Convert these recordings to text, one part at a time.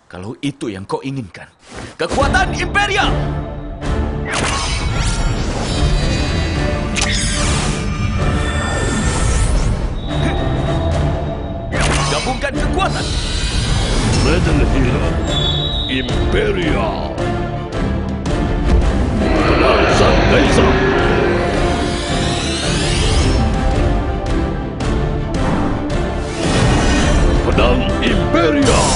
Kalau itu yang kau inginkan, kekuatan Imperial! Gabungkan kekuatan! Metal Hero Imperial. Pedang Sang Kaisar. Pedang Imperial.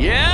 Ya!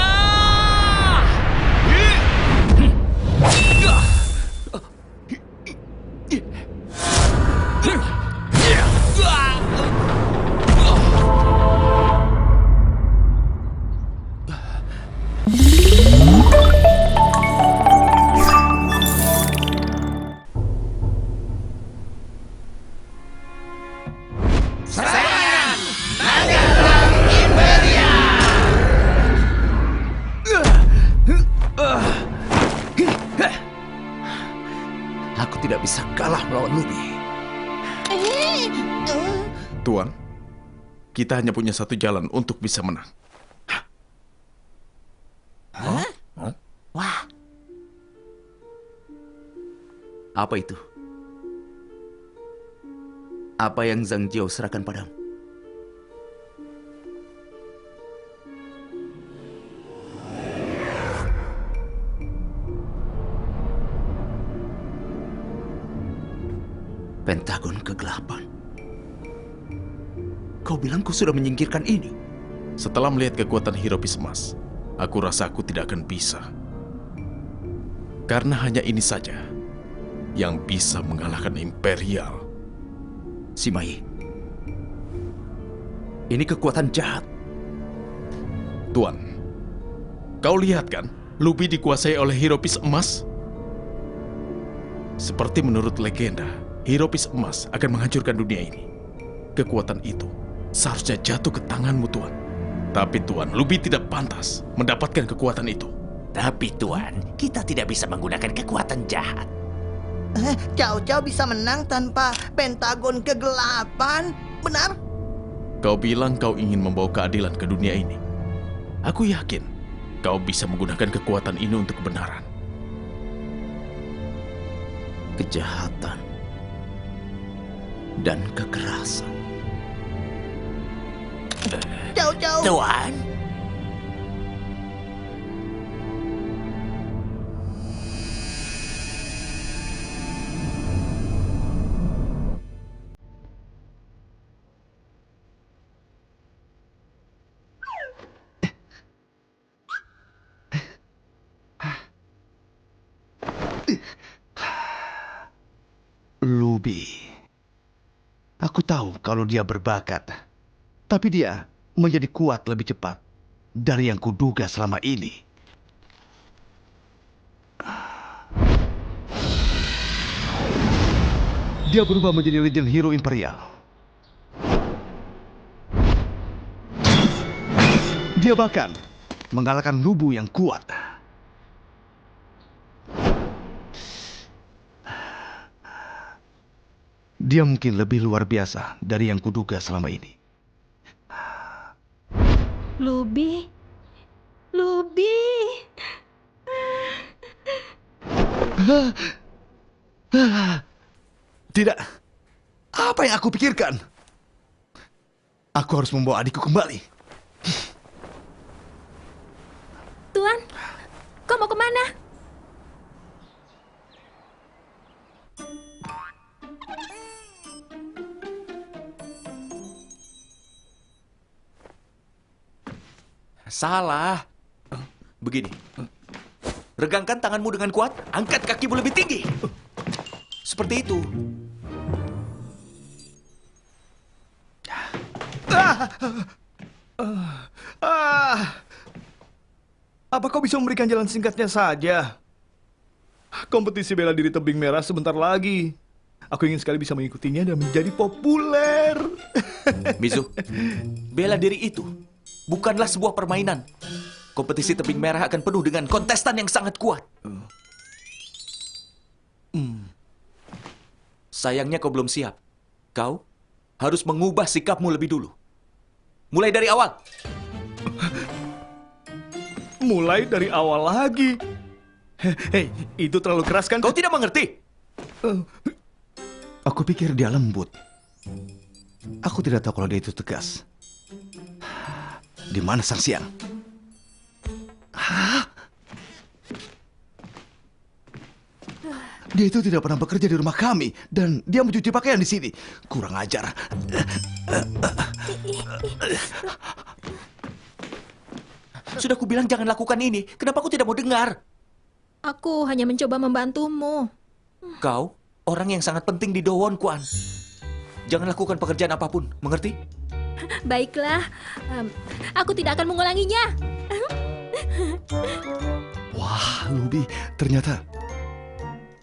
Aku tidak bisa kalah melawan Lubi. Tuan, kita hanya punya satu jalan untuk bisa menang. Wah. Apa itu? Apa yang Zhang Jiao serahkan padamu? Pentagon kegelapan. Kau bilang kau sudah menyingkirkan ini. Setelah melihat kekuatan Hiropis Emas, aku rasa aku tidak akan bisa. Karena hanya ini saja yang bisa mengalahkan Imperial. Simayi, ini kekuatan jahat. Tuan, kau lihat kan, Lubi dikuasai oleh Hiropis Emas? Seperti menurut legenda, Hiropis Emas akan menghancurkan dunia ini. Kekuatan itu seharusnya jatuh ke tanganmu, Tuan. Tapi Tuan, Lubi tidak pantas mendapatkan kekuatan itu. Tapi Tuan, kita tidak bisa menggunakan kekuatan jahat. Cao Cao bisa menang tanpa Pentagon kegelapan, benar? Kau bilang kau ingin membawa keadilan ke dunia ini. Aku yakin kau bisa menggunakan kekuatan ini untuk kebenaran. Kejahatan dan kekerasan. Cao Cao. Tuan, Lubi. Aku tahu kalau dia berbakat. Tapi dia menjadi kuat lebih cepat dari yang kuduga selama ini. Dia berubah menjadi Legend Hero Imperial. Dia bahkan mengalahkan Lubu yang kuat. Dia mungkin lebih luar biasa dari yang kuduga selama ini. Lubi. Lubi. Tidak. Apa yang aku pikirkan? Aku harus membawa adikku kembali. Tuan, kau mau kemana? Salah. Begini. Regangkan tanganmu dengan kuat, angkat kakimu lebih tinggi. Seperti itu. Apa kau bisa memberikan jalan singkatnya saja? Kompetisi bela diri tebing merah sebentar lagi. Aku ingin sekali bisa mengikutinya dan menjadi populer. Mizu, bela diri itu bukanlah sebuah permainan. Kompetisi tebing merah akan penuh dengan kontestan yang sangat kuat. Sayangnya kau belum siap. Kau harus mengubah sikapmu lebih dulu. Mulai dari awal. Mulai dari awal lagi. Hei, itu terlalu keras kan? Kau tidak mengerti? Aku pikir dia lembut. Aku tidak tahu kalau dia itu tegas. Di mana Sang Siang? Hah? Dia itu tidak pernah bekerja di rumah kami dan dia mencuci pakaian di sini. Kurang ajar. Sudah kubilang jangan lakukan ini. Kenapa kau tidak mau dengar? Aku hanya mencoba membantumu. Kau orang yang sangat penting di Dowon, Kuan. Jangan lakukan pekerjaan apapun, mengerti? Baiklah, aku tidak akan mengulanginya. Wah, Lubi, ternyata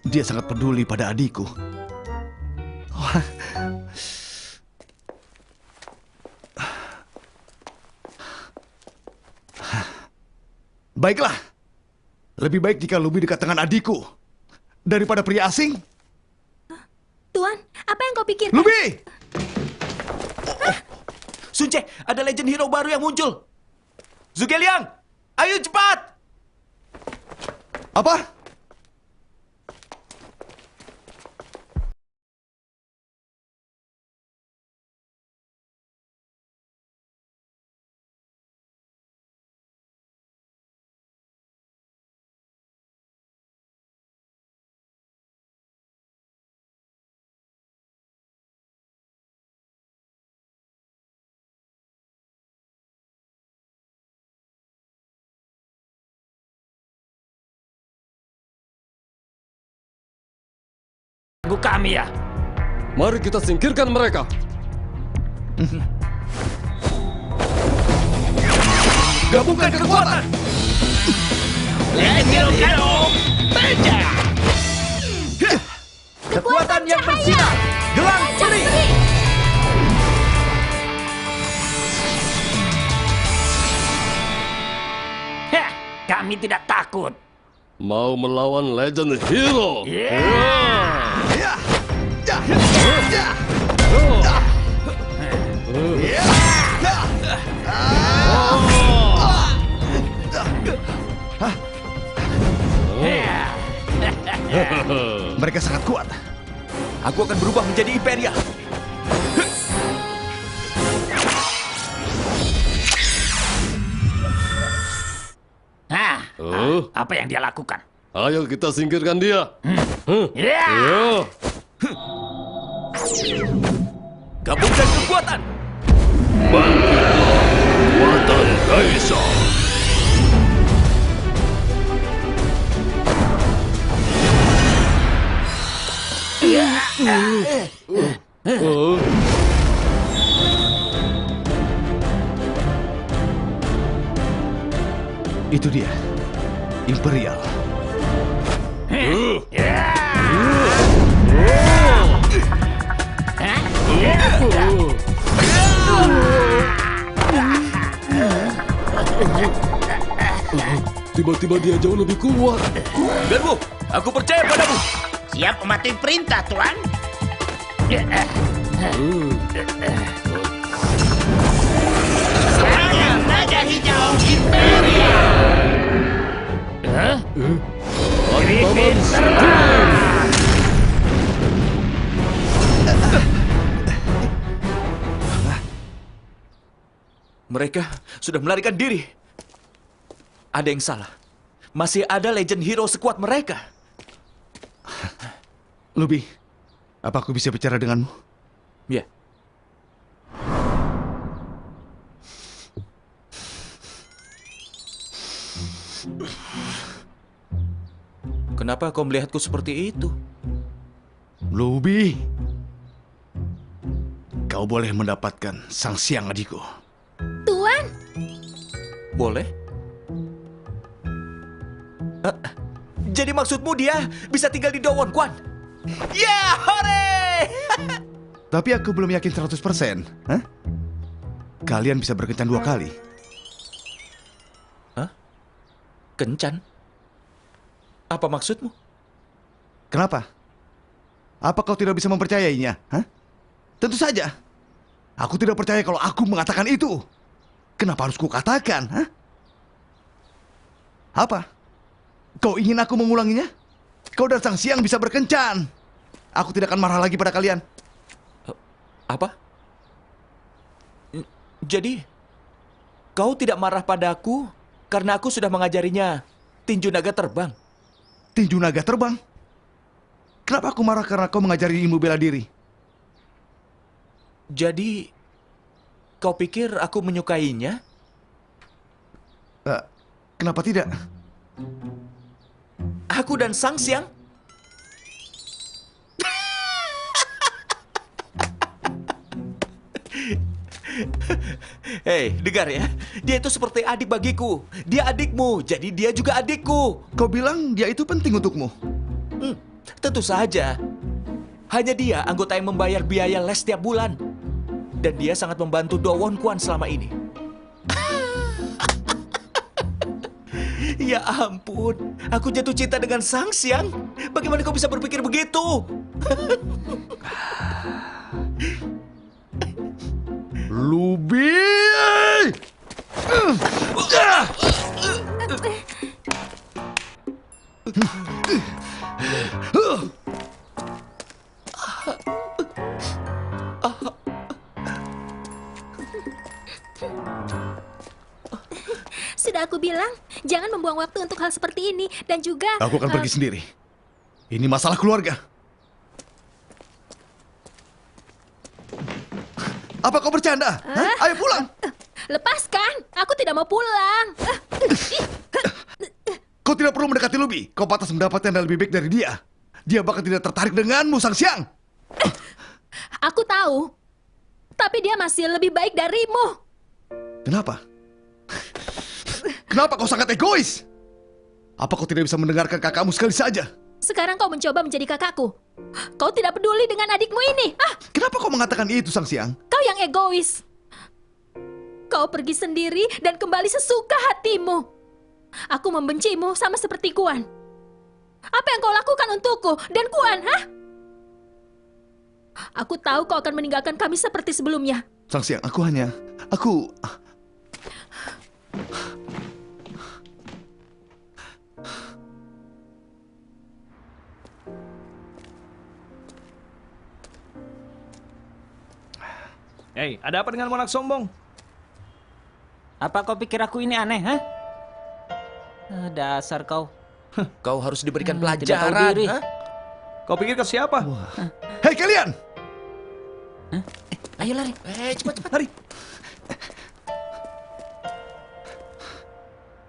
dia sangat peduli pada adikku. Wah. Baiklah, lebih baik jika Lubi dekat dengan adikku daripada pria asing. Tuan, apa yang kau pikirkan? Lubi! Sunce, ada legend hero baru yang muncul. Zugeliang, ayo cepat! Apa? Ganggu kami ya? Mari kita singkirkan mereka. Gabungkan kekuatan! Legend Hero Beja! Kekuatan yang bersinar! Gelang peri! Heh, kami tidak takut. Mau melawan Legend Hero? Mereka sangat kuat. Aku akan berubah menjadi Imperia. Apa yang dia lakukan? Ayo kita singkirkan dia. Ya! Ayo. Gabungkan kekuatan! Bangkitlah, kekuatan Kaisar. Itu dia, Imperial. Tiba-tiba dia jauh lebih kuat. Garbu, aku percaya padamu. Siap mematuhi perintah, Tuan. Serangan Naga Hijau Imperia! Griffin terbang! Mereka sudah melarikan diri. Ada yang salah. Masih ada legend hero sekuat mereka. Lubi, apa aku bisa bicara denganmu? Ya. Kenapa kau melihatku seperti itu? Lubi, kau boleh mendapatkan Sang Siang adikku. Tuan, Boleh? Jadi maksudmu dia bisa tinggal di Dowon, Kuan? Ya, hore! Tapi aku belum yakin 100%. Hah? Kalian bisa berkencan 2 kali. Kencan? Apa maksudmu? Kenapa? Apa kau tidak bisa mempercayainya? Hah? Tentu saja. Aku tidak percaya kalau aku mengatakan itu. Kenapa harus kukatakan? Hah? Apa? Kau ingin aku mengulanginya? Kau dan Sang Siang bisa berkencan. Aku tidak akan marah lagi pada kalian. Apa? Jadi, kau tidak marah padaku karena aku sudah mengajarinya tinju naga terbang? Tinju naga terbang? Kenapa aku marah karena kau mengajari ilmu bela diri? Jadi, kau pikir aku menyukainya? Kenapa tidak? Aku dan Sang Siang? Hei, dengar ya. Dia itu seperti adik bagiku. Dia adikmu, jadi dia juga adikku. Kau bilang dia itu penting untukmu. Tentu saja. Hanya dia anggota yang membayar biaya les setiap bulan. Dan dia sangat membantu Do Won Kwan selama ini. Ya ampun, aku jatuh cinta dengan Sang Siang. Bagaimana kau bisa berpikir begitu? Lubi! Sudah aku bilang, jangan membuang waktu untuk hal seperti ini. Dan juga... Aku akan pergi sendiri. Ini masalah keluarga. Apa kau bercanda? Hah? Ayo pulang! Lepaskan! Aku tidak mau pulang. Kau tidak perlu mendekati Lubi. Kau pantas mendapatkan yang lebih baik dari dia. Dia bahkan tidak tertarik denganmu, Sang Siang. Aku tahu. Tapi dia masih lebih baik darimu. Kenapa? Kenapa kau sangat egois? Apa kau tidak bisa mendengarkan kakakmu sekali saja? Sekarang kau mencoba menjadi kakakku. Kau tidak peduli dengan adikmu ini. Kenapa kau mengatakan itu, Sang Siang? Kau yang egois. Kau pergi sendiri dan kembali sesuka hatimu. Aku membencimu sama seperti Kuan. Apa yang kau lakukan untukku dan Kuan, hah? Aku tahu kau akan meninggalkan kami seperti sebelumnya. Sang Siang, aku... Hei, ada apa dengan anak sombong? Apa kau pikir aku ini aneh, hah? Dasar kau. Kau harus diberikan Tidak tahu pelajaran. diri. Hah? Kau pikir ke siapa? Hei kalian! Ayo lari. Cepat. Lari!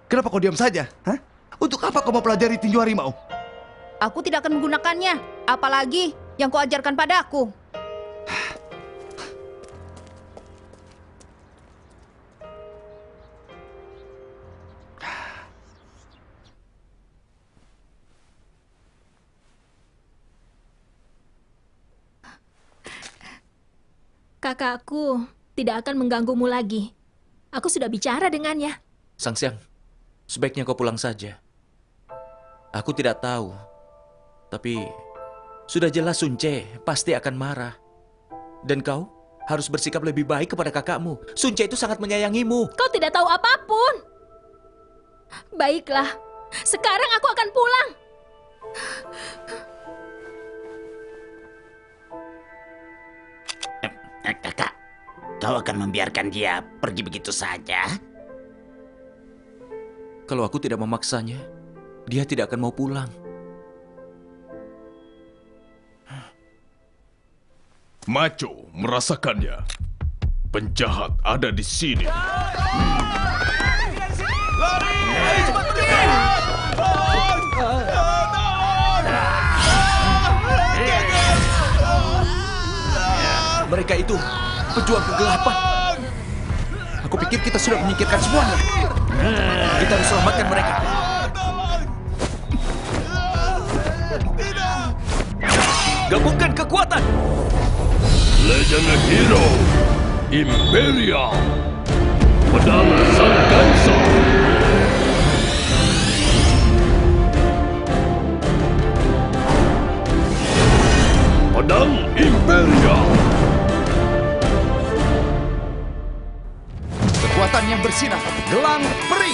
Kenapa kau diam saja? Hah? Untuk apa kau mempelajari tinju harimau? Aku tidak akan menggunakannya. Apalagi yang kau ajarkan padaku. Kakakku tidak akan mengganggumu lagi. Aku sudah bicara dengannya. Sang Siang, sebaiknya kau pulang saja. Aku tidak tahu. Tapi sudah jelas Sun Ce pasti akan marah. Dan kau harus bersikap lebih baik kepada kakakmu. Sun Ce itu sangat menyayangimu. Kau tidak tahu apapun. Baiklah, sekarang aku akan pulang. Kakak, kau akan membiarkan dia pergi begitu saja? Kalau aku tidak memaksanya, dia tidak akan mau pulang. Macho merasakannya. Penjahat ada di sini. Mereka itu pejuang kegelapan. Aku pikir kita sudah menyingkirkan semuanya. Kita harus selamatkan mereka. Gabungkan kekuatan. Legend Hero Imperia Pedang Sang Kaisar. Pedang Imperia. Kekuatan kekuatan yang bersinar, gelang peri.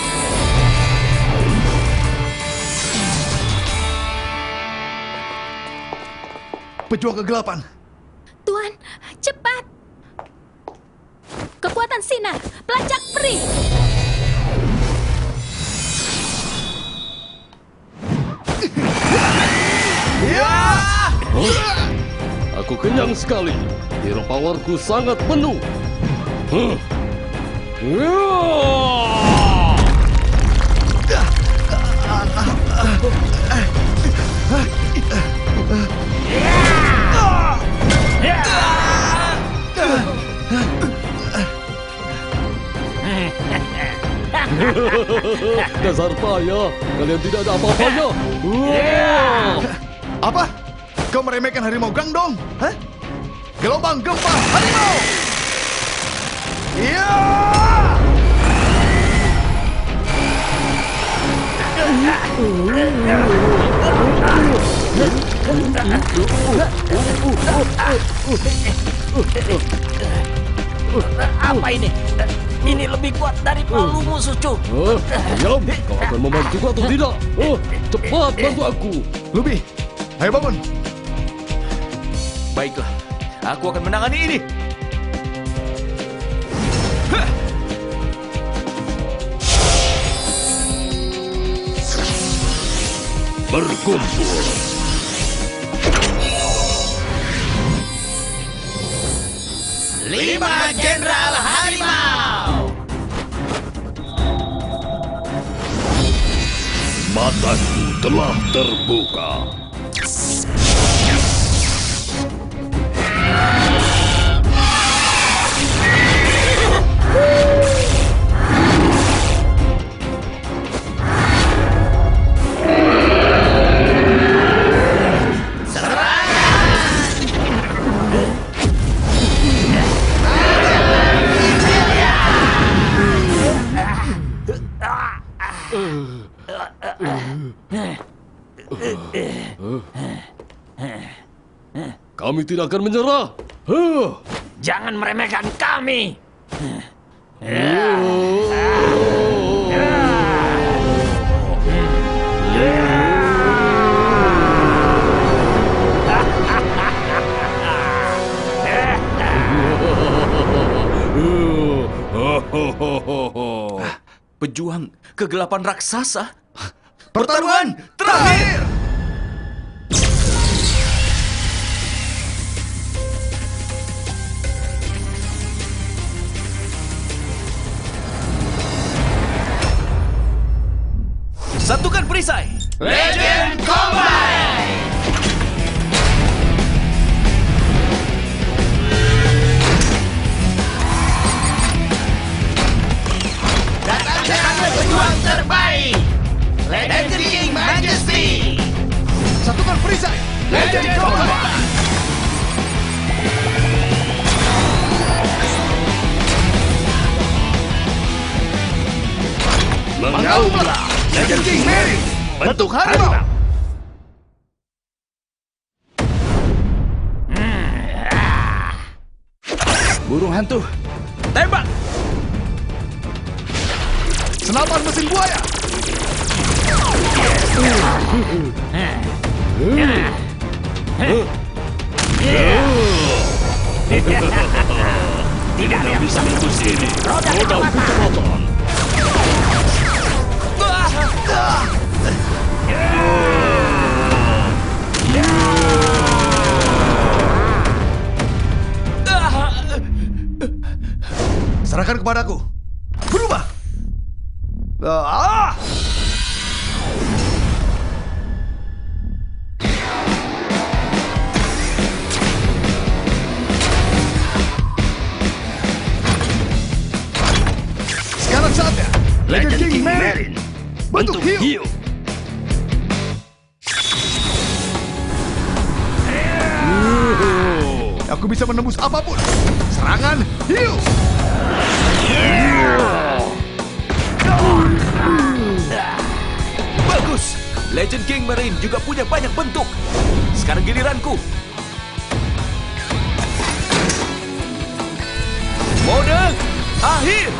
Pejuang kegelapan. Tuan, cepat. Kekuatan sinar, pelacak peri. Aku kenyang sekali. Hero powerku sangat penuh. Huh. Dasar payah, kalian tidak ada apa-apanya. Apa? Kau meremehkan harimau Gangdong? Hah? Gelombang gempa harimau! Iya! Apa ini? Ini lebih kuat dari palu musuh, Cu. Diam, kau akan membantuku atau tidak? Cepat bantu aku. Lubi, ayo bangun. Baiklah, aku akan menangani ini. Berkumpul. Lima Jenderal Harimau. Mataku telah terbuka. Kami tidak akan menyerah. Jangan meremehkan kami. Pejuang kegelapan raksasa. Pertarungan terakhir! Satukan perisai. Legend Combine. Datangkan pejuang terbaik, Legend King Majesty. Satukan perisai. Legend Combine. Mengaumlah Legend King Mary, bentuk harimau. Burung hantu. Tembak. Senapan mesin buaya. Tidak ada yang bisa menembus ini. roda Roda kecepatan. Serahkan kepadaku. Berubah. Ah! Sekarang saatnya. Legend King Marin. Bentuk hiu. Aku bisa menembus apapun. Serangan hiu. Bagus. Legend King Marine juga punya banyak bentuk. Sekarang giliranku. Mode akhir.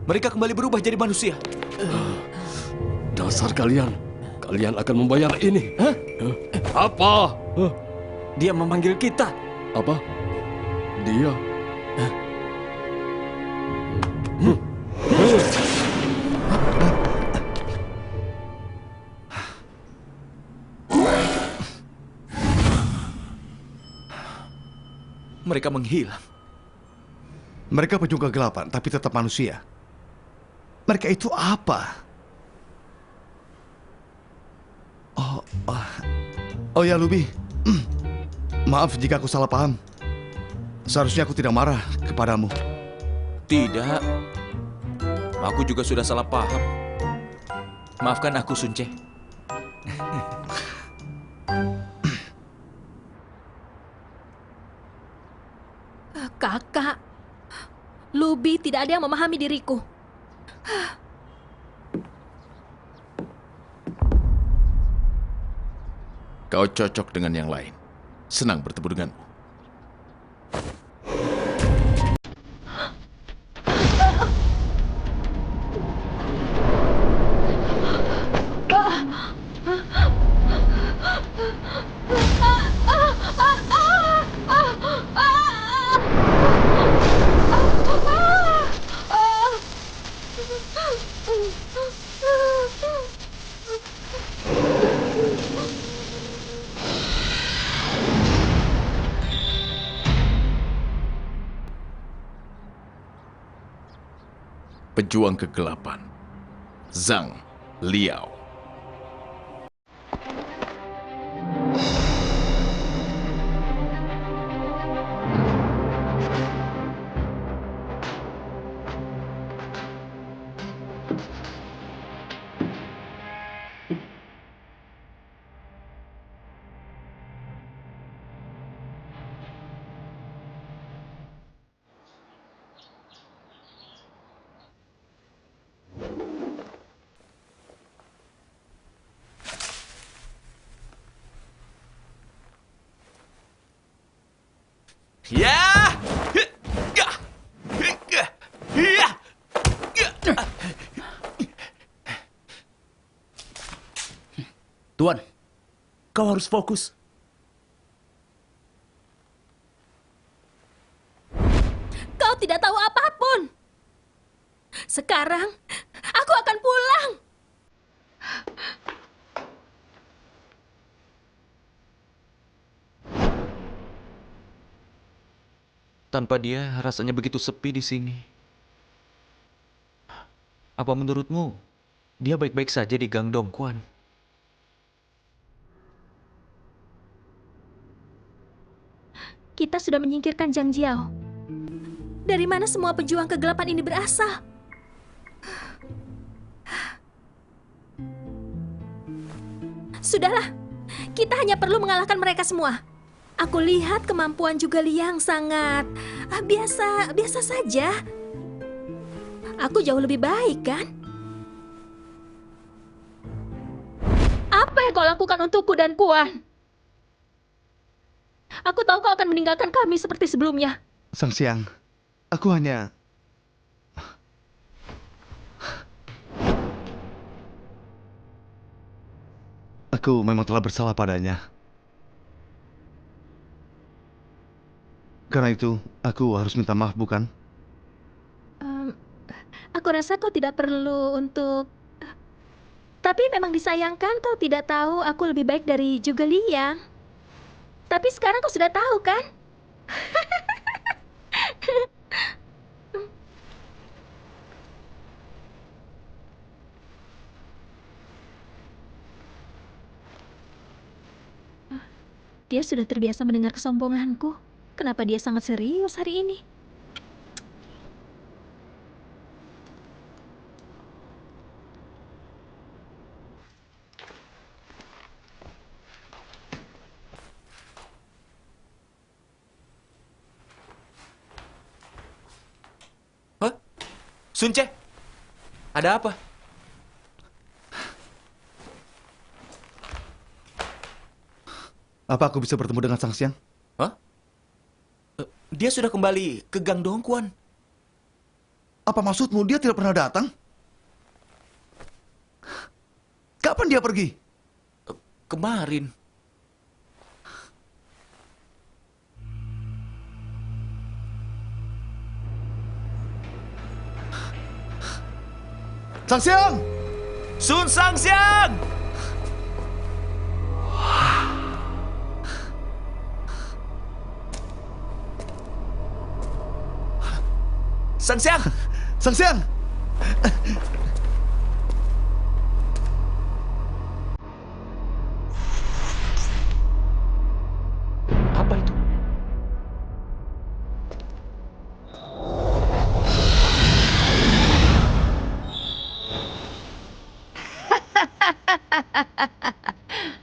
Mereka kembali berubah jadi manusia. Dasar kalian. Kalian akan membayar ini. Apa? Dia memanggil kita. Apa? Dia? Mereka menghilang. Mereka pejuang kegelapan, tapi tetap manusia. Mereka itu apa? Oh ya, Lubi. Maaf jika aku salah paham. Seharusnya aku tidak marah kepadamu. Tidak. Aku juga sudah salah paham. Maafkan aku, Sun Ce. Kakak, Lubi tidak ada yang memahami diriku. Kau cocok dengan yang lain. Senang bertemu denganmu. Pejuang kegelapan, Zhang Liao. Ya! Tuan, kau harus fokus. Kau tidak tahu apapun. Sekarang, aku akan pulang. Tanpa dia, rasanya begitu sepi di sini. Apa menurutmu, dia baik-baik saja di Gang Dongguan? Kita sudah menyingkirkan Zhang Jiao. Dari mana semua pejuang kegelapan ini berasal? Sudahlah, kita hanya perlu mengalahkan mereka semua. Aku lihat kemampuan juga Liang sangat biasa saja. Aku jauh lebih baik, kan? Apa yang kau lakukan untukku dan Kuan? Aku tahu kau akan meninggalkan kami seperti sebelumnya. Sang Siang, aku hanya... Aku memang telah bersalah padanya. Karena itu, aku harus minta maaf, bukan? Aku rasa kau tidak perlu untuk... Tapi memang disayangkan kau tidak tahu aku lebih baik dari juga Liang. Tapi sekarang kau sudah tahu, kan? Dia sudah terbiasa mendengar kesombonganku. Kenapa dia sangat serius hari ini? Hah? Sun Ce? Ada apa? Apa aku bisa bertemu dengan Sang Siang? Hah? Dia sudah kembali ke Gang Dongkuan. Apa maksudmu dia tidak pernah datang? Kapan dia pergi? Kemarin. Sang Siang! Sun Sang Siang! Sang Siang! Sang Siang! Apa itu?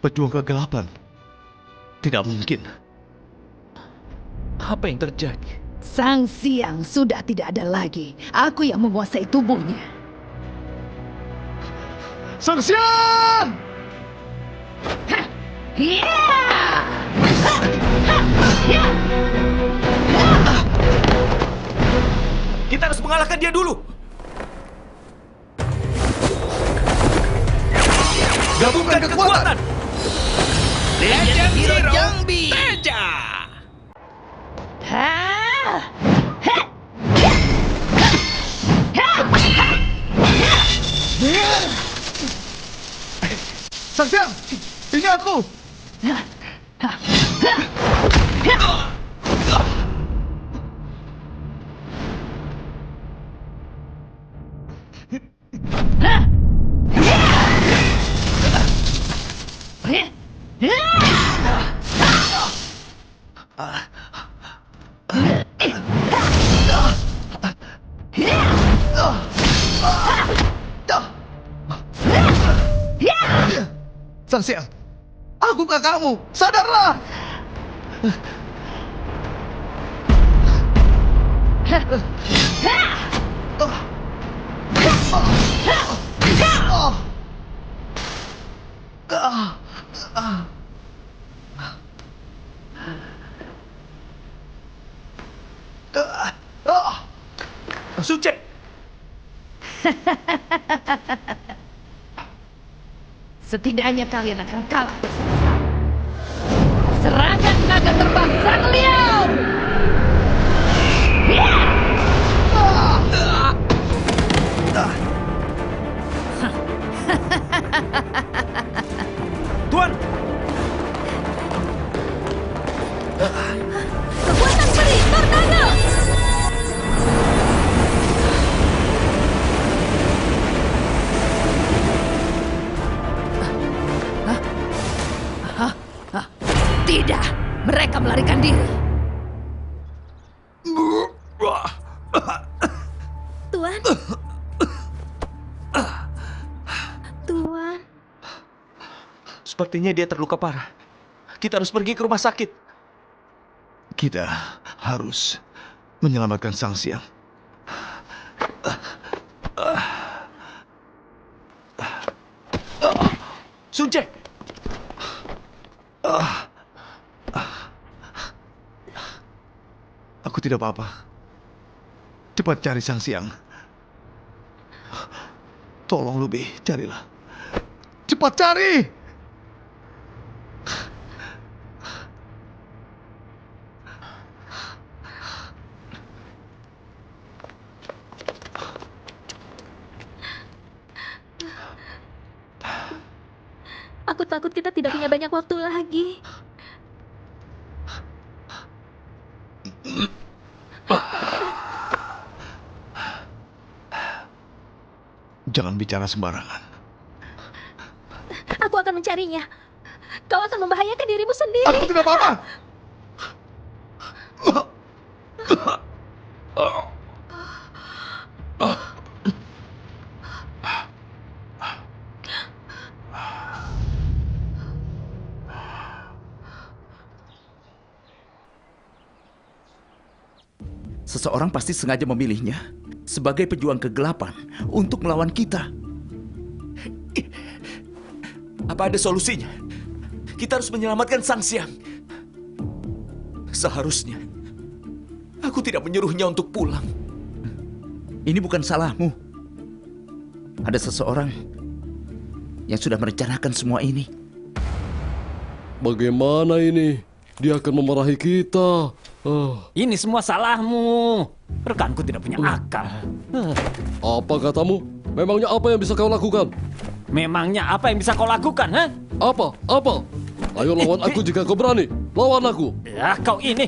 Pejuang kegelapan. Tidak mungkin. Apa yang terjadi? Sang Siang sudah tidak ada lagi. Aku yang menguasai tubuhnya. Sang Siang! Kita harus mengalahkan dia dulu. Gabungkan kekuatan. Legend Hero Jambi. Sang Siang! Ini aku! Sang Siang, aku kakakmu, sadarlah! Suce! Setidaknya kalian akan kalah bersama. Serangan naga terbang Sang Liao! Tuan! Kekuatan peri tornado! Tidak, mereka melarikan diri. Tuan. Tuan. Sepertinya dia terluka parah. Kita harus pergi ke rumah sakit. Kita harus menyelamatkan Sang Siang. Sunce! Aku tidak apa-apa. Cepat cari Sang Siang. Tolong Lubi, carilah. Cepat cari! Aku takut kita tidak punya banyak waktu lagi. Jangan bicara sembarangan. Aku akan mencarinya. Kau akan membahayakan dirimu sendiri. Aku tidak apa-apa. Seseorang pasti sengaja memilihnya sebagai pejuang kegelapan untuk melawan kita. Apa ada solusinya? Kita harus menyelamatkan Sang Siang. Seharusnya aku tidak menyuruhnya untuk pulang. Ini bukan salahmu. Ada seseorang yang sudah merencanakan semua ini. Bagaimana ini? Dia akan memarahi kita. Ini semua salahmu. Rekanku tidak punya akal. Apa katamu? Memangnya apa yang bisa kau lakukan? Memangnya apa yang bisa kau lakukan, ha? Apa? Apa? Ayo lawan aku jika kau berani. Lawan aku. Ya, kau ini.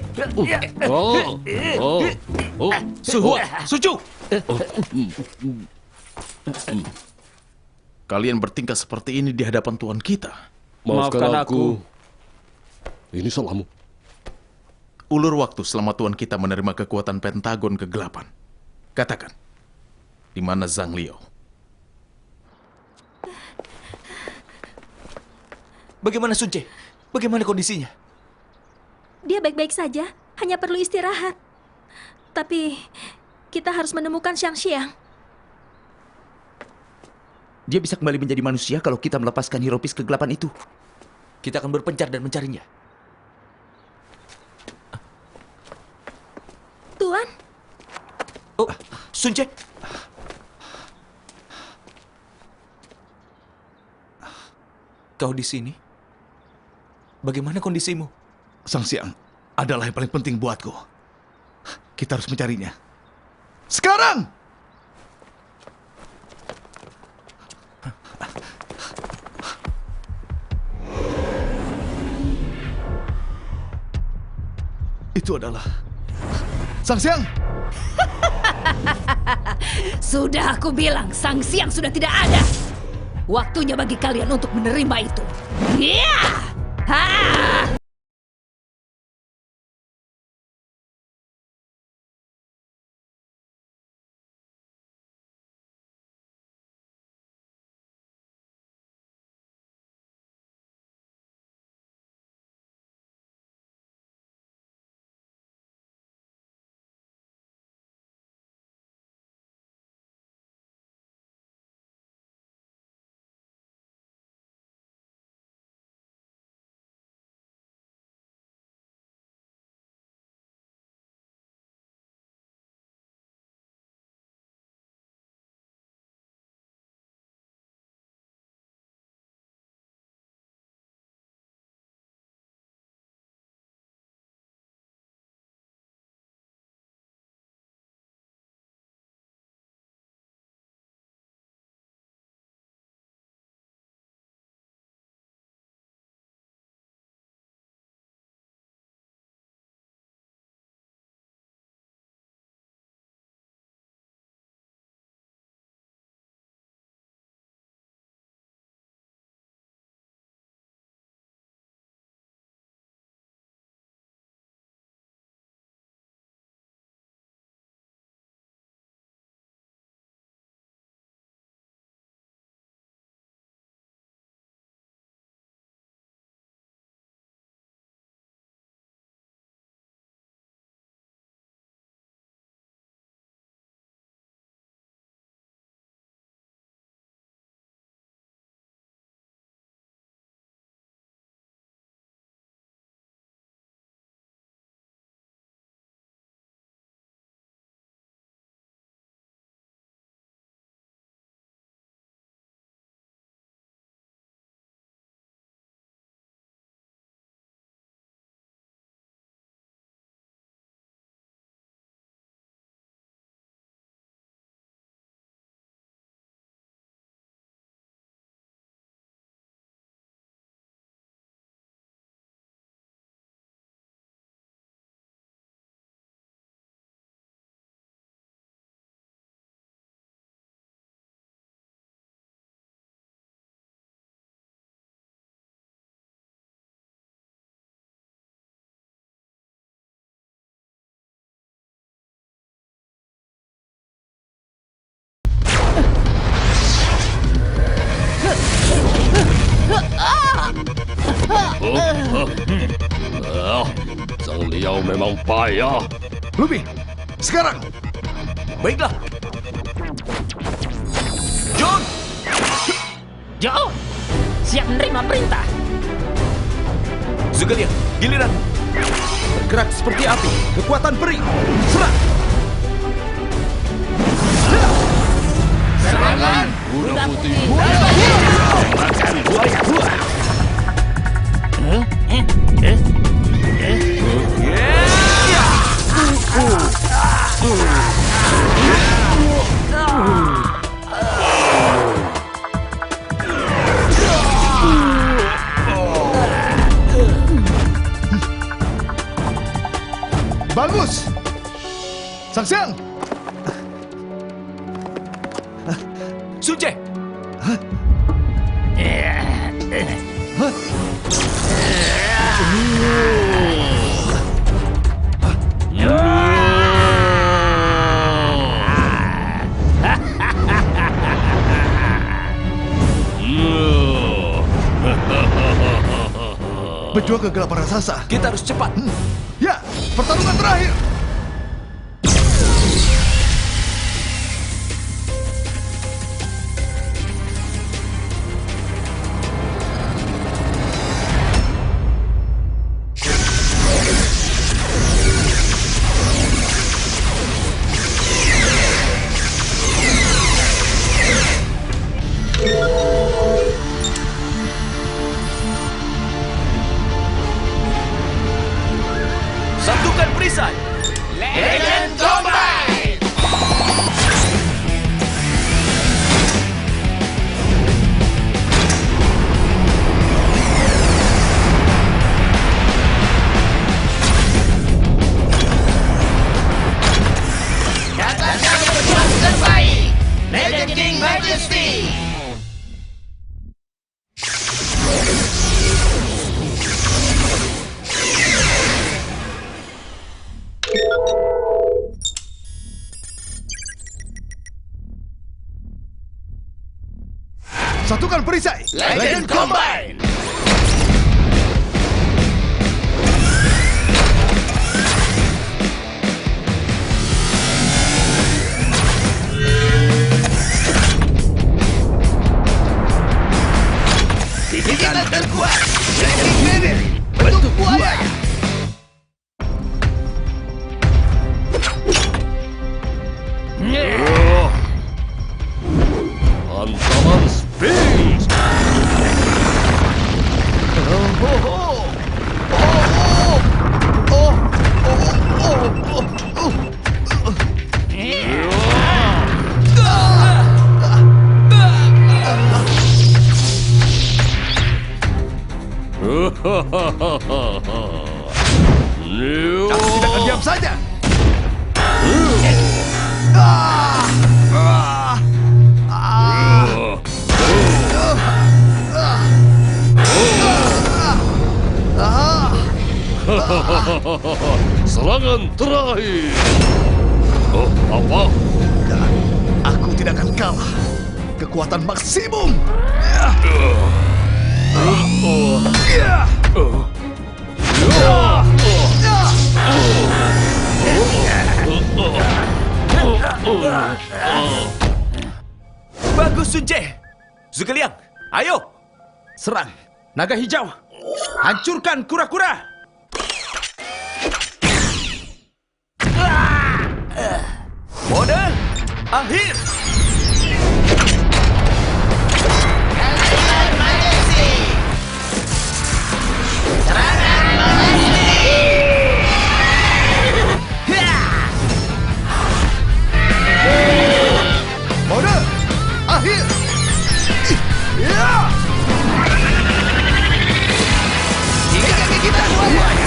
Suhua, Suju. Kalian bertingkah seperti ini di hadapan Tuan kita. Maafkan aku. Ini salahmu. Ulur waktu selama Tuan kita menerima kekuatan Pentagon kegelapan. Katakan, di mana Zhang Liao? Bagaimana Sun Ce? Bagaimana kondisinya? Dia baik-baik saja, hanya perlu istirahat. Tapi kita harus menemukan Xiang Xiang. Dia bisa kembali menjadi manusia kalau kita melepaskan Hiropis kegelapan itu. Kita akan berpencar dan mencarinya. Tuan, Oh, Sun Ce. Kau di sini? Bagaimana kondisimu? Sang Siang adalah yang paling penting buatku. Kita harus mencarinya. Sekarang! Itu adalah Sang Siang. Sudah aku bilang, Sang Siang sudah tidak ada. Waktunya bagi kalian untuk menerima itu. Ya! Ha! Zhang Liao memang payah. Lubi, sekarang! Baiklah. John! Jo, siap menerima perintah. Zugeliang, giliran. Bergerak seperti api, kekuatan peri. Serang! Serangan kuda putih. Makan buaya. Bagus! Sang Siang! Sun Ce! Berjuang kegelapan raksasa. Kita harus cepat. Ya, pertarungan terakhir. Satukan perisai. Legend Combine! Katakan pejuang terbaik, Legend King Majesty! Satukan perisai. Legend Combine! Gigitan terkuat, Legend Mini, bentuk buaya! Hantaman Sphinx. Aku tidak akan diam saja. Serangan terakhir. Oh, apa? Aku tidak akan kalah. Kekuatan maksimum. Bagus, Sun Ce. Zugeliang, ayo. Serang. Naga hijau. Hancurkan kura-kura. Mode akhir. Kalian Majesty! Serangan Majesty! Mode akhir. Gigitan buaya!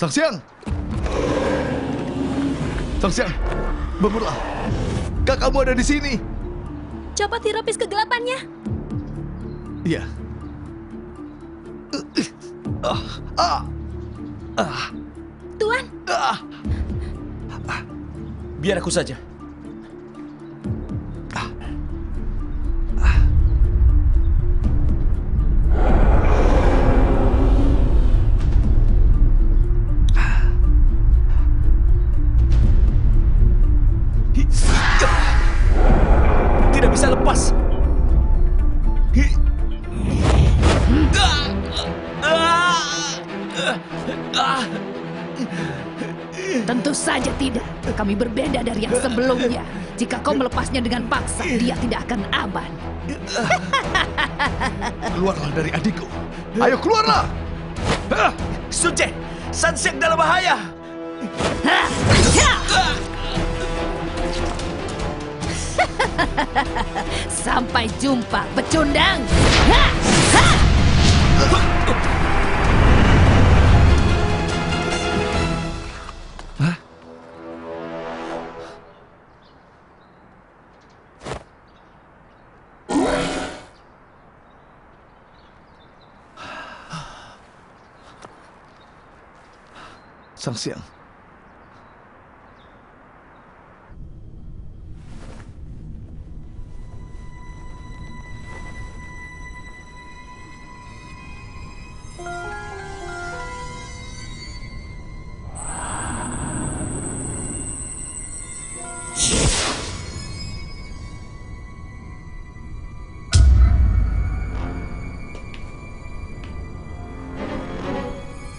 Sang Siang. Sang Siang, bangunlah. Kakakmu ada di sini. Coba tirapis kegelapannya. Iya. Tuan, Biar aku saja. Tidak bisa lepas. Tentu saja tidak. Kami berbeda dari yang sebelumnya. Jika kau melepasnya dengan paksa, dia tidak akan aman. Keluarlah dari adikku. Ayo keluarlah. Sun Ce, Sanxiang dalam bahaya. Sampai jumpa, pecundang. Sanxiang.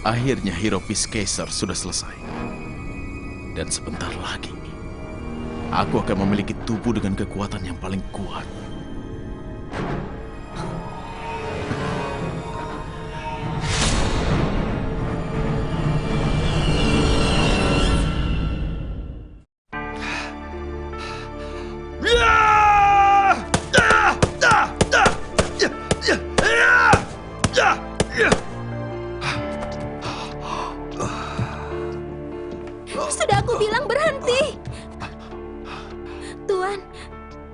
Akhirnya Hiropis Caesar sudah selesai. Dan sebentar lagi, aku akan memiliki tubuh dengan kekuatan yang paling kuat. Sudah aku bilang berhenti. Tuan,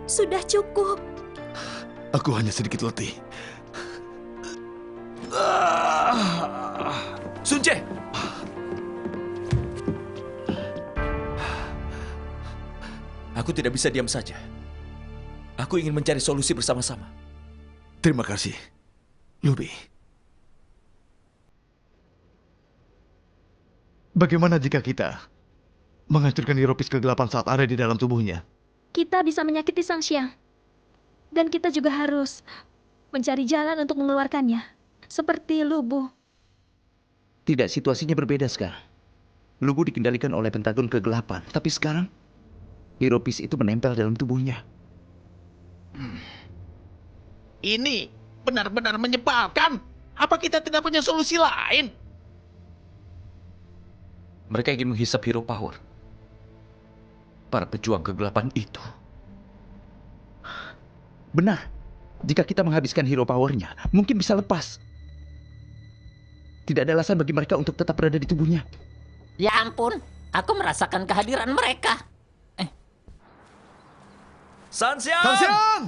sudah cukup. Aku hanya sedikit letih. Sun Ce! Aku tidak bisa diam saja. Aku ingin mencari solusi bersama-sama. Terima kasih, Lubi. Bagaimana jika kita menghancurkan Hiropis kegelapan saat ada di dalam tubuhnya? Kita bisa menyakiti Sanxiang. Dan kita juga harus mencari jalan untuk mengeluarkannya. Seperti Lubu. Tidak, situasinya berbeda sekarang. Lubu dikendalikan oleh pentagon kegelapan. Tapi sekarang, Hiropis itu menempel dalam tubuhnya. Ini benar-benar menyebalkan. Apa kita tidak punya solusi lain? Mereka ingin menghisap hero power. Para pejuang kegelapan itu. Benar. Jika kita menghabiskan hero powernya, mungkin bisa lepas. Tidak ada alasan bagi mereka untuk tetap berada di tubuhnya. Ya ampun, aku merasakan kehadiran mereka. Sanxiang! Sanxiang!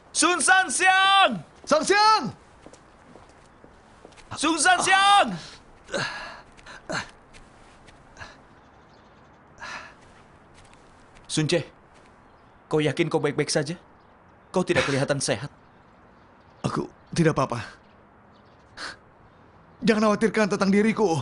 Sun Sanxiang! Sanxiang! Sun Sanxiang! Sun Ce, kau yakin kau baik-baik saja? Kau tidak kelihatan sehat. Aku tidak apa-apa. Jangan khawatirkan tentang diriku.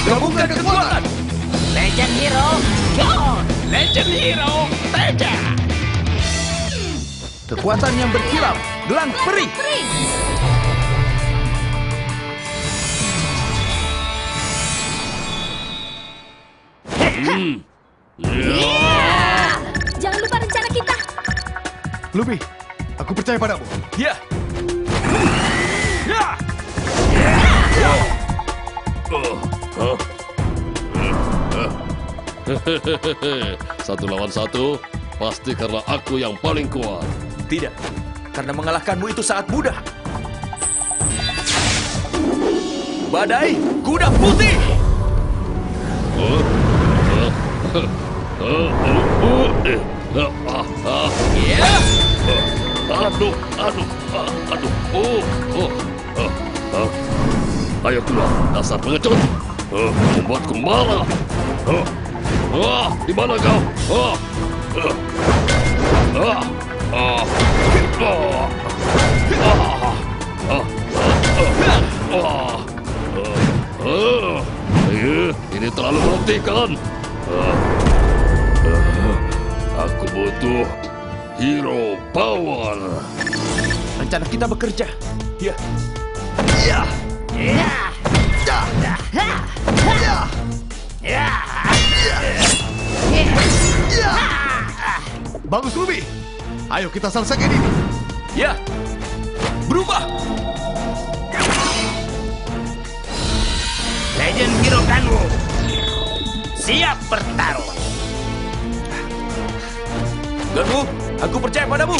Gabungkan kekuatan. Legend Hero, go! Legend Hero, Teja! Kekuatan yang berkilau, gelang peri. Jangan lupa rencana kita. Lubi, aku percaya padamu. Ya. Satu lawan satu, pasti karena aku yang paling kuat. Tidak, karena mengalahkanmu itu sangat mudah. Badai Kuda Putih! Ayo keluar, dasar pengecut. Membuatku marah. Di mana kau? Ini terlalu menghentikan. Aku butuh hero power. Rencana kita bekerja. Ya. Ya. Ya. Ya. Ya. Ya. Ya. Bagus, Ruby. Ayo kita selesaikan ini. Ya. Berubah. Legend Hero Kanwu, siap bertarung. Kanwu, aku percaya padamu.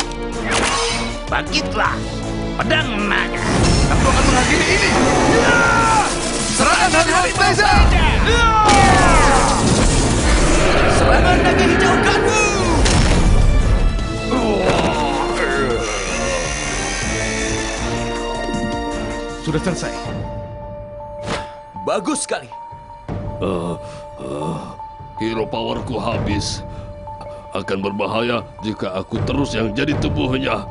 Bangkitlah, pedang naga. Aku akan mengakhiri ini. Ya! Serangan hari-hari Blazer. Ya! Serangan naga hijau Kanwu. Sudah selesai. Bagus sekali. Hero powerku habis. Akan berbahaya jika aku terus yang jadi tubuhnya.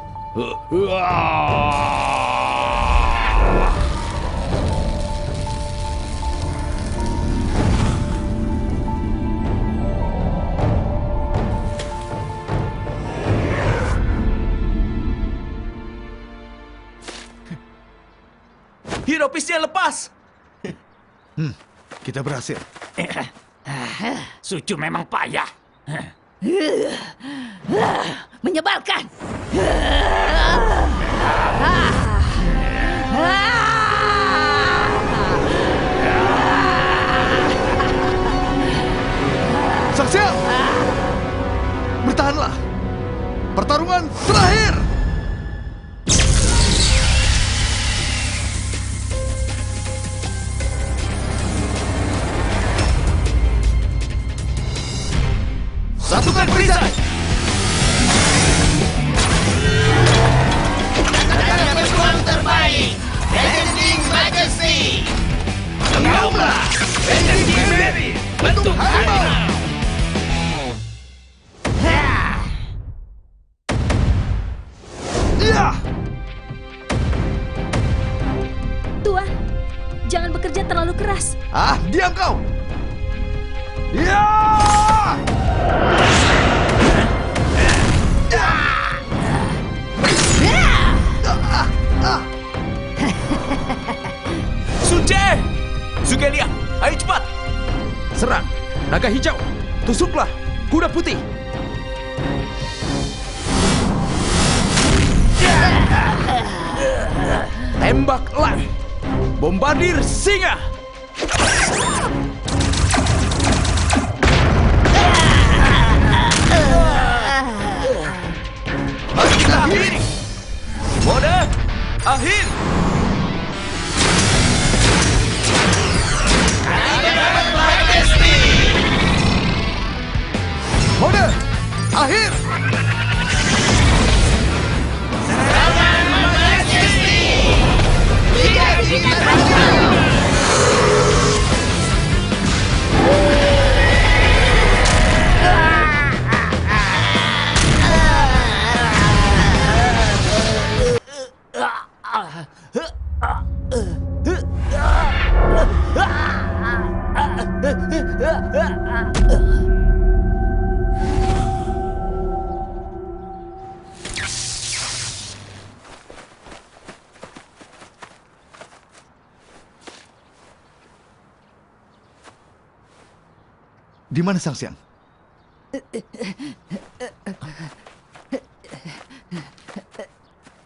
Hero Peace-nya lepas. Kita berhasil. Sucu memang payah. Menyebalkan. Saksian! Bertahanlah. Pertarungan terakhir. Satukan perisai. Katakan yang berjuang terbaik. Legend King Majesty. Mengaumlah. Legend King Mary. Bentuk harimau. Ya. Tuan, jangan bekerja terlalu keras. Diam kau. Ya. Sunce! Zugelia, ayo cepat! Serang! Naga hijau! Tusuklah! Kuda putih! Tembaklah! Bombardir singa! Mari kita akhiri! Mode akhir! Mode akhir. Serangan Majesty. Tiga. Di mana Sang Siang?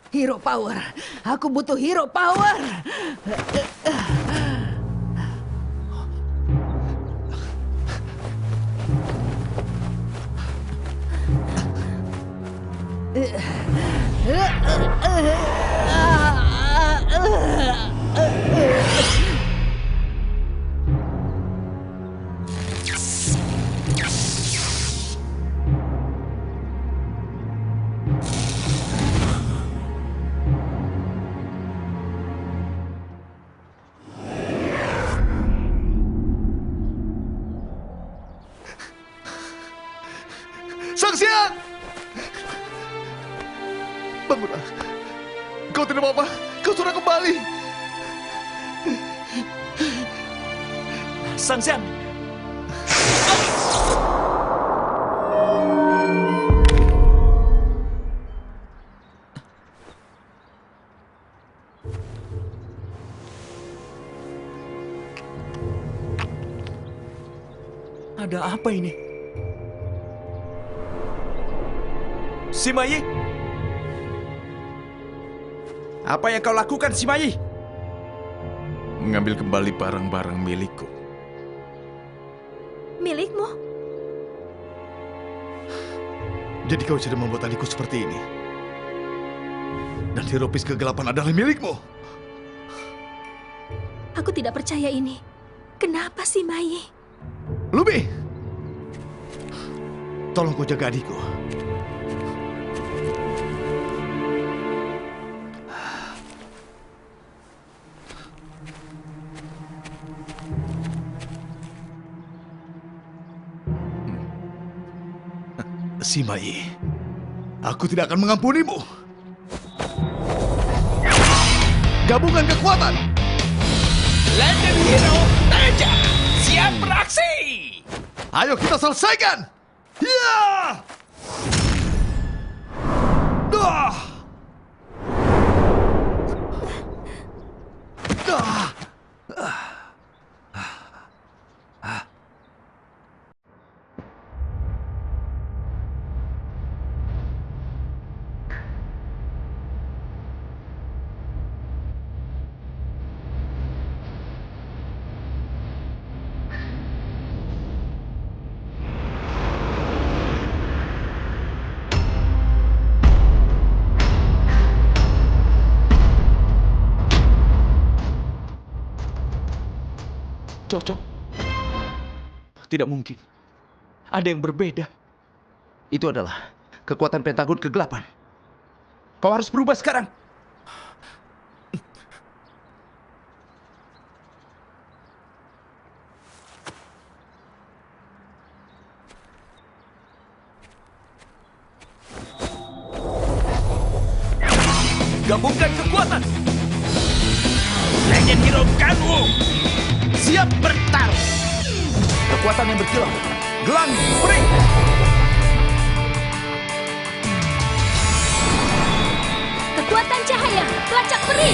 Hero power. Aku butuh hero power. Sang Siang! Bangunlah. Kau tidak apa-apa. Kau sudah kembali. Sang Siang! Ada apa ini? Simayi? Apa yang kau lakukan, Simayi? Mengambil kembali barang-barang milikku. Milikmu? Jadi kau sudah membuat adikku seperti ini. Dan Hiropis kegelapan adalah milikmu. Aku tidak percaya ini. Kenapa, Simayi? Lubi! Tolong kau jaga adikku. Simayi, aku tidak akan mengampunimu. Gabungan kekuatan. Legend Hero Naja, siap beraksi. Ayo kita selesaikan. Ya! Ah! Ah! Cocok. Tidak mungkin. Ada yang berbeda. Itu adalah kekuatan Pentagon kegelapan. Kau harus berubah sekarang. Gabungkan kekuatan. Legend Hero Kanwu, siap bertarung. Kekuatan yang berkilau. Gelang peri. Kekuatan cahaya, pelacak peri.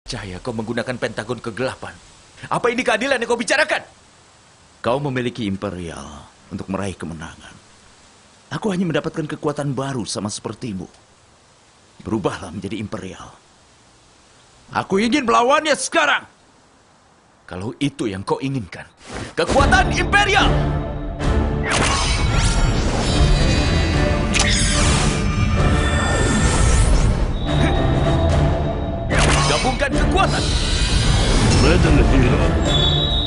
Cahaya, kau menggunakan Pentagon kegelapan. Apa ini keadilan yang kau bicarakan? Kau memiliki Imperial untuk meraih kemenangan. Aku hanya mendapatkan kekuatan baru sama sepertimu. Berubahlah menjadi Imperial. Aku ingin melawannya sekarang. Kalau itu yang kau inginkan, kekuatan Imperial! Gabungkan kekuatan. Legend Hero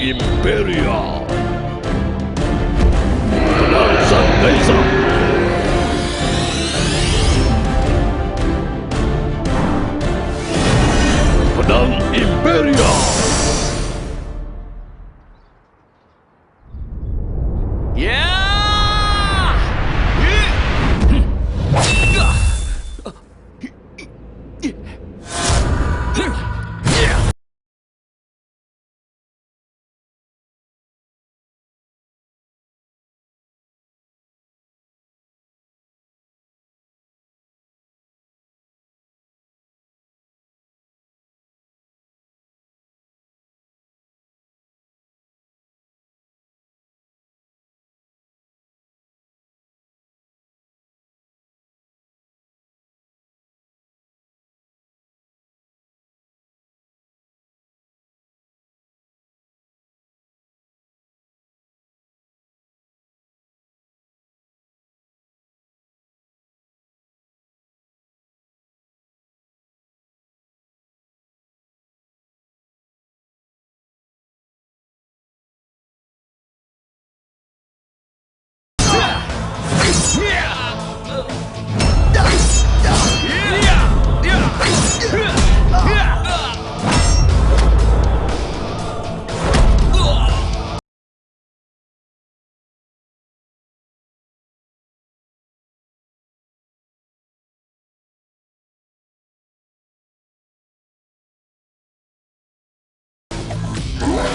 Imperial. Pedang Sang Kaisar. Pedang Imperial.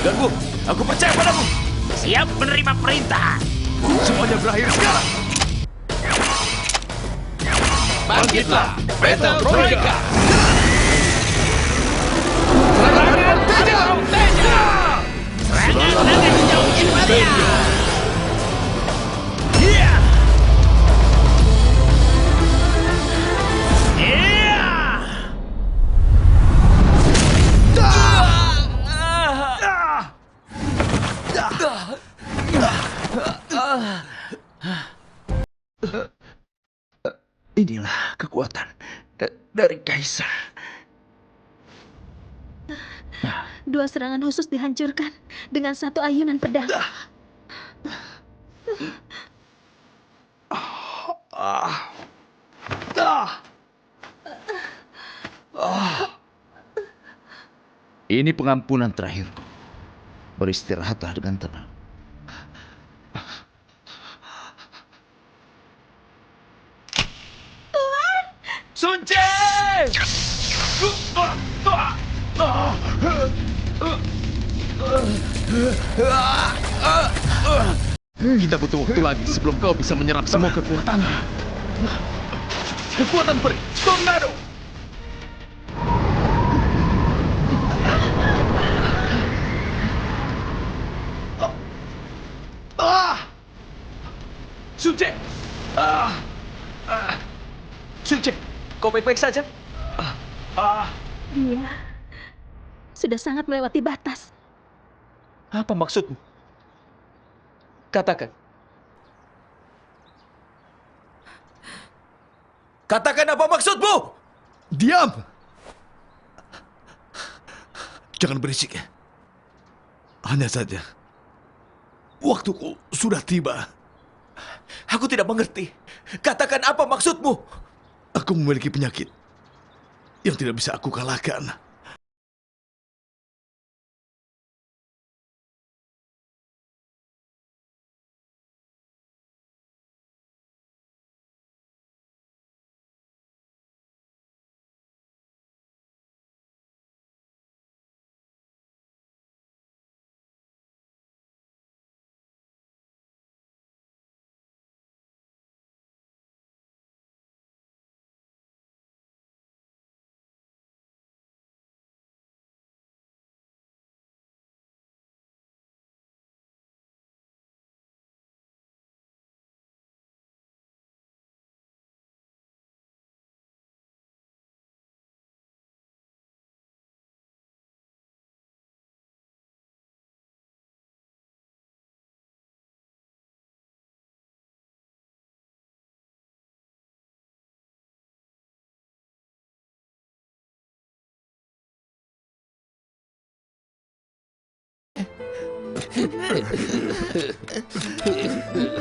Ganggu, aku percaya padamu. Siap menerima perintah. Semuanya berakhir sekarang. Bangkitlah, Battle Troika. Serangan hijau Teja. Serangan naga hijau Imperial. Inilah kekuatan dari Kaisar. Dua serangan khusus dihancurkan dengan satu ayunan pedang. Ini pengampunan terakhir. Beristirahatlah dengan tenang. Sunce! Kita butuh waktu lagi sebelum kau bisa menyerap semua kekuatan. Kekuatan peri, tornado. Sunce! Sunce, kau baik-baik saja? Dia sudah sangat melewati batas. Apa maksudmu? Katakan. Katakan apa maksudmu? Diam! Jangan berisik. Hanya saja, waktuku sudah tiba. Aku tidak mengerti. Katakan apa maksudmu? Aku memiliki penyakit yang tidak bisa aku kalahkan.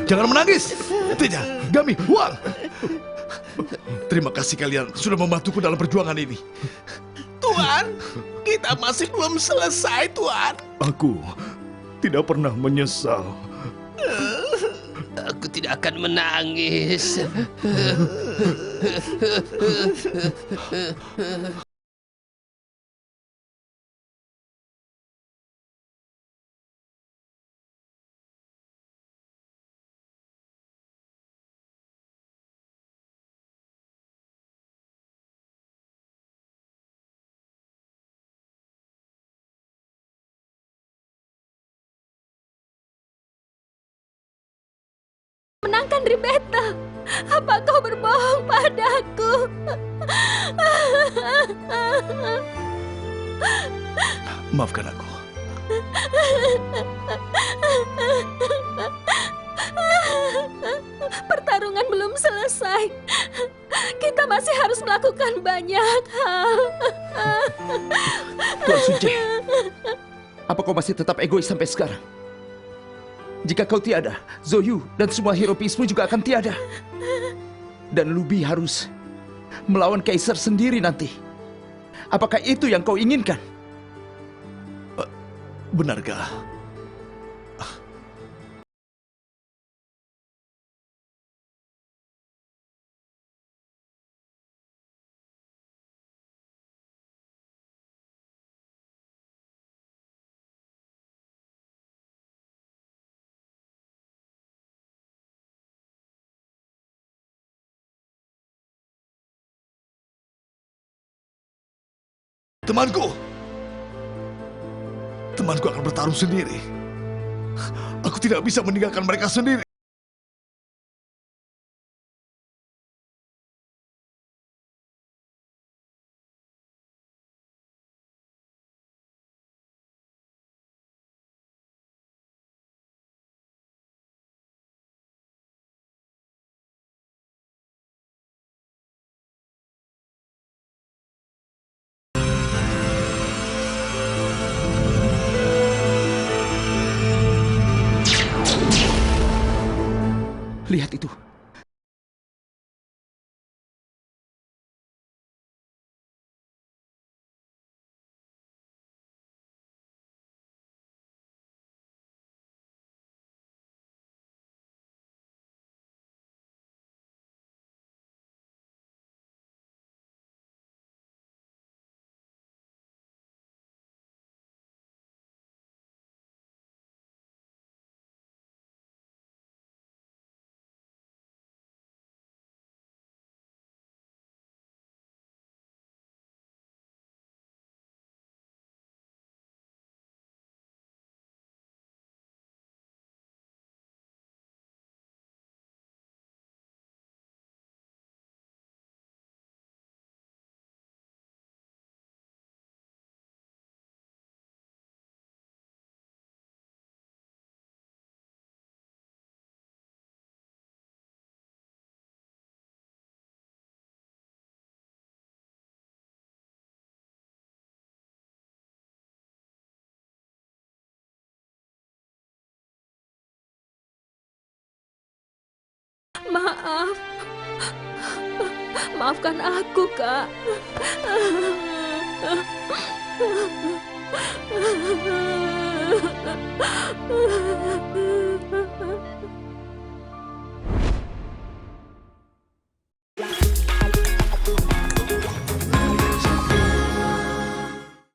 Jangan menangis. Tidak, Gami, Wang. Terima kasih kalian sudah membantuku dalam perjuangan ini. Tuan, kita masih belum selesai, Tuan. Aku tidak pernah menyesal. Aku tidak akan menangis. Menangkan Rebecca. Apa kau berbohong padaku? Maafkan aku. Pertarungan belum selesai. Kita masih harus melakukan banyak hal. Tuan Sun Ce, apa kau masih tetap egois sampai sekarang? Jika kau tiada, Zhou Yu dan semua Hieropismu juga akan tiada. Dan Lu Bi harus melawan Kaisar sendiri nanti. Apakah itu yang kau inginkan? Benarkah? Temanku! Temanku akan bertarung sendiri. Aku tidak bisa meninggalkan mereka sendiri. Lihat itu. Maaf. Maafkan aku, Kak.